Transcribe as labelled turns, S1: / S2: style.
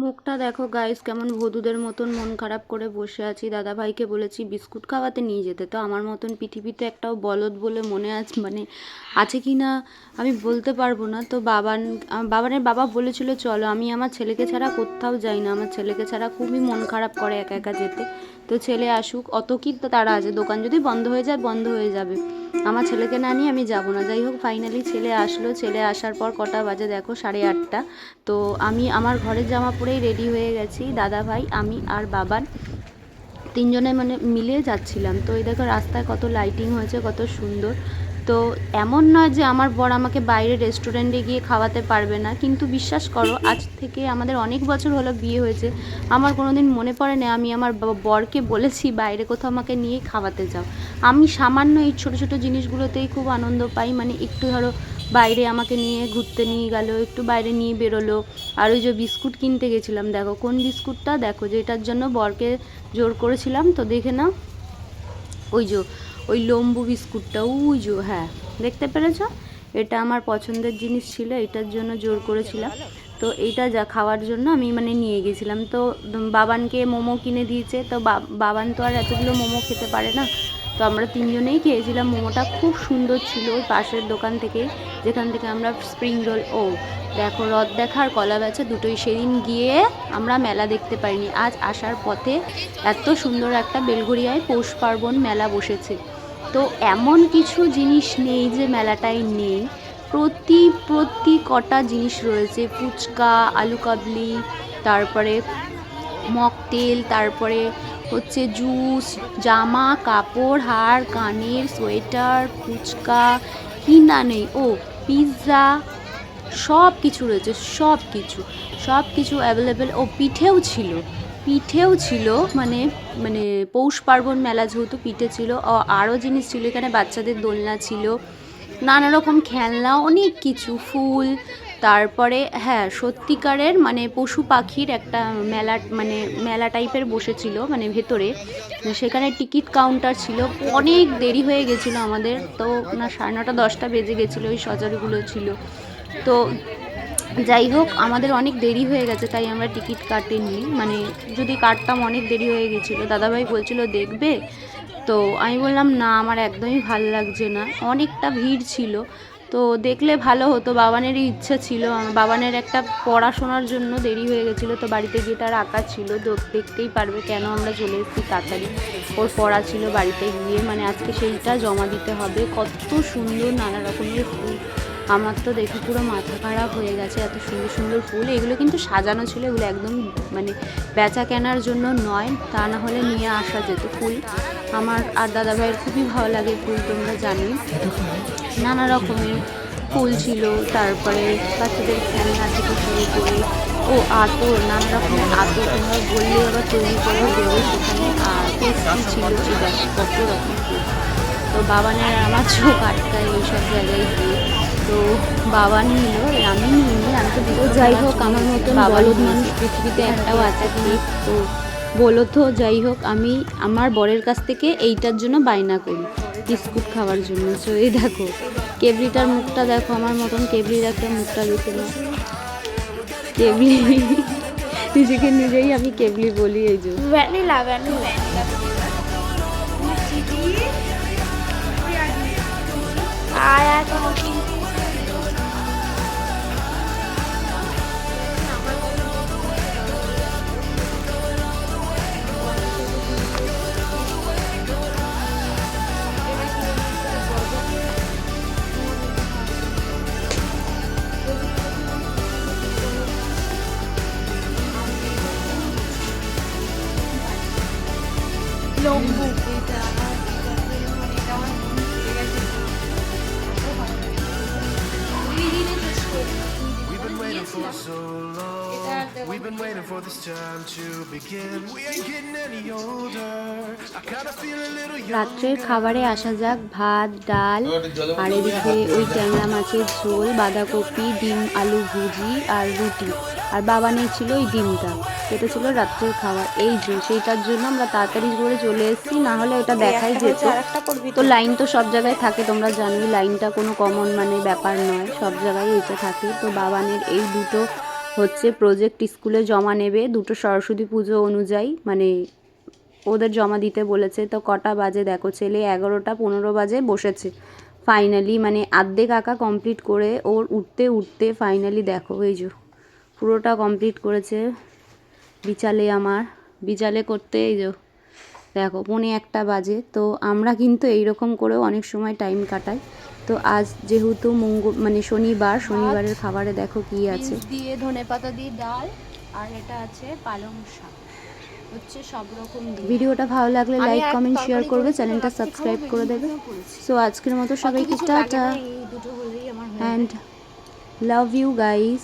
S1: মুখটা দেখো গাইস, কেমন ভদুদের মতন মন খারাপ করে বসে আছি। দাদাভাইকে বলেছি বিস্কুট খাওয়াতে নিয়ে যেতে, তো আমার মতন পৃথিবীতে একটাও বলদ বলে মনে আছে আছে কি না আমি বলতে পারবো না। তো বাবানের বাবা বলেছিল চলো, আমি আমার ছেলেকে ছাড়া কোথাও যাই না, আমার ছেলেকে ছাড়া খুবই মন খারাপ করে একা একা যেতে। তো ছেলে আসুক, অত কি তো তারা আছে, দোকান যদি বন্ধ হয়ে যায় বন্ধ হয়ে যাবে, আমার ছেলেকে না নিয়ে আমি যাব না। যাই হোক, ফাইনালি ছেলে আসলো। ছেলে আসার পর কটা বাজে দেখো, 8:30। তো আমি আমার ঘরের জামা পরেই রেডি হয়ে গেছি। দাদা ভাই, আমি আর বাবান তিনজনে মিলে যাচ্ছিলাম। তো এই দেখো রাস্তায় কত লাইটিং হয়েছে, কত সুন্দর। তো এমন নয় যে আমার বর আমাকে বাইরে রেস্টুরেন্টে গিয়ে খাওয়াতে পারবে না, কিন্তু বিশ্বাস করো, আজ থেকে আমাদের অনেক বছর হলো বিয়ে হয়েছে, আমার কোনো দিন মনে পড়ে না আমি আমার বরকে বলেছি বাইরে কোথাও আমাকে নিয়ে খাওয়াতে যাও। আমি সামান্য এই ছোটো ছোটো জিনিসগুলোতেই খুব আনন্দ পাই। একটু ধরো বাইরে আমাকে নিয়ে ঘুরতে নিয়ে গেল, একটু বাইরে নিয়ে বেরোলো। আর ওই যে বিস্কুট কিনতে গেছিলাম, দেখো কোন বিস্কুটটা, দেখো যেটার জন্য বরকে জোর করেছিলাম, তো দেখে নাও, ওই যে ওই লম্বু বিস্কুটটা, ওই যে, হ্যাঁ দেখতে পেরেছ, এটা আমার পছন্দের জিনিস ছিল, এটার জন্য জোর করেছিলাম। তো এইটা যা খাওয়ার জন্য আমি নিয়ে গেছিলাম। তো বাবানকে মোমো কিনে দিয়েছে, তো বাবান তো আর এতগুলো মোমো খেতে পারে না। তো আমরা তিনজনেই খেয়েছিলাম মোমোটা, খুব সুন্দর ছিল ওই পাশের দোকান থেকে, যেখান থেকে আমরা স্প্রিং রোল, দেখো রথ দেখা আর কলা বেচা দুটোই। সেদিন গিয়ে আমরা মেলা দেখতে পাইনি, আজ আসার পথে এত সুন্দর একটা বেলঘরিয়ায় পৌষ পার্বণ মেলা বসেছে। তো এমন কিছু জিনিস নেই যে মেলাটাই নেই, প্রতি কটা জিনিস রয়েছে। ফুচকা, আলু কাবলি, তারপরে মকটেল, তারপরে হচ্ছে জুস, জামা কাপড়, হার কানের, সোয়েটার, ফুচকা, কি না নেই, পিৎজা, সব কিছু রয়েছে, সব কিছু অ্যাভেলেবেল। পিঠেও ছিল, মানে মানে পৌষ পার্বণ মেলা যেহেতু, পিঠে ছিল। আরও জিনিস ছিল এখানে, বাচ্চাদের দোলনা ছিল, নানা রকম খেলনা, অনেক কিছু, ফুল। তারপরে হ্যাঁ, সত্যিকারের পশু পাখির একটা মেলা টাইপের বসেছিল ভেতরে, সেখানে টিকিট কাউন্টার ছিল। অনেক দেরি হয়ে গেছিলো আমাদের, তো 9:30 10টা বেজে গেছিলো, ওই সজারুগুলো ছিল। তো যাই হোক, আমাদের অনেক দেরি হয়ে গেছে, তাই আমরা টিকিট কাটিনি, যদি কাটতাম অনেক দেরি হয়ে গেছিলো। দাদাভাই বলছিল দেখবে, তো আমি বললাম না, আমার একদমই ভালো লাগছে না, অনেকটা ভিড় ছিল। তো দেখলে ভালো হতো, বাবানেরই ইচ্ছা ছিল, বাবানের একটা পড়াশোনার জন্য দেরি হয়ে গেছিলো, তো বাড়িতে গিয়ে তার আঁকা ছিল, তো দেখতেই পারবে কেন আমরা চলে এসেছি তাড়াতাড়ি, ওর পড়া ছিল বাড়িতে গিয়ে, আজকে সেইটা জমা দিতে হবে। কত সুন্দর নানা রকমের ফুল, আমার তো দেখে পুরো মাথা খারাপ হয়ে গেছে, এত সুন্দর সুন্দর ফুল। এগুলো কিন্তু সাজানো ছিল, এগুলো একদম বেচা কেনার জন্য নয়, তা না হলে নিয়ে আসা যেত ফুল। আমার আর দাদাভাইয়ের খুবই ভালো লাগে ফুল, তোমরা জানোই। নানা রকমের ফুল ছিল, তারপরে বাচ্চাদের খেলনা থেকে শুরু করে আতর, নানা রকমের আতর, তোমরা বললে আবার তৈরি করে দেবো সেখানে। আর পেস্ট্রি ছিল, এই দেখো কত রকম ফুল। তো বাবানের আমার চোখ আটকায় এইসব জায়গায় গিয়ে, তো বাবা নিল, আমি নিইনি, আমি তো দিতে। যাই হোক, আমার মতন বলদ মানুষ পৃথিবীতে একটাও আছে কি, তো বলো তো। যাই হোক, আমি আমার বরের কাছ থেকে এইটার জন্য বায়না করি, বিস্কুট খাওয়ার জন্য। তো এই দেখো কেবলিটার মুখটা দেখো, আমার মতন কেবলির একটা মুখটা দেখে না, কেবলি নিজেকে নিজেই আমি কেবলি বলি। এই যে ভ্যানিলা ভ্যানিলা আর লম্বু।
S2: We've been waiting for so long. We've been waiting for this time to begin. We ain't getting any older. I kinda feel a little
S1: রাত্রের
S2: younger.
S1: খাবারে আসা যাক, ভাত ডাল, আর এদিকে ওই ট্যাংরা মাছের ঝোল, বাঁধাকপি, ডিম আলু ভুজি আর রুটি, আর বাবানের ছিল ওই ডিমটা। এটা ছিল রাত্রের খাবার। এই যে সেইটার জন্য আমরা তাড়াতাড়ি করে চলে এসেছি, না হলে ওটা দেখাই যেত। তো লাইন তো সব জায়গায় থাকে, তোমরা জানোই লাইনটা কোনো কমন ব্যাপার নয়, সব জায়গায় এটা থাকে। তো বাবানের এই দুটো হচ্ছে প্রজেক্ট স্কুলে জমা নেবে দুটো সরস্বতী পুজো অনুযায়ী, মানে ওদের জমা দিতে বলেছে। তো কটা বাজে দেখো, ছেলে 11:15 বাজে বসেছে ফাইনালি, মানে আর্ধেক আঁকা কমপ্লিট করে ওর উঠতে উঠতে ফাইনালি দেখো এই যে পুরোটা কমপ্লিট করেছে বিচালে করতে এই যে দেখো 1:45 বাজে। তো আমরা কিন্তু এইরকম করেও অনেক সময় টাইম কাটাই। তো আজ যেহেতু মানে শনিবারের খাবারে দেখো কি আছে, দিয়ে ধনেপাতা দিয়ে ডাল, আর এটা আছে পালং শাক, হচ্ছে সব রকম দিয়ে। ভিডিওটা ভালো লাগলে লাইক কমেন্ট শেয়ার করবে, চ্যানেলটা সাবস্ক্রাইব করে দেবে। সো আজকের মতো সবাইকে tata and love you guys.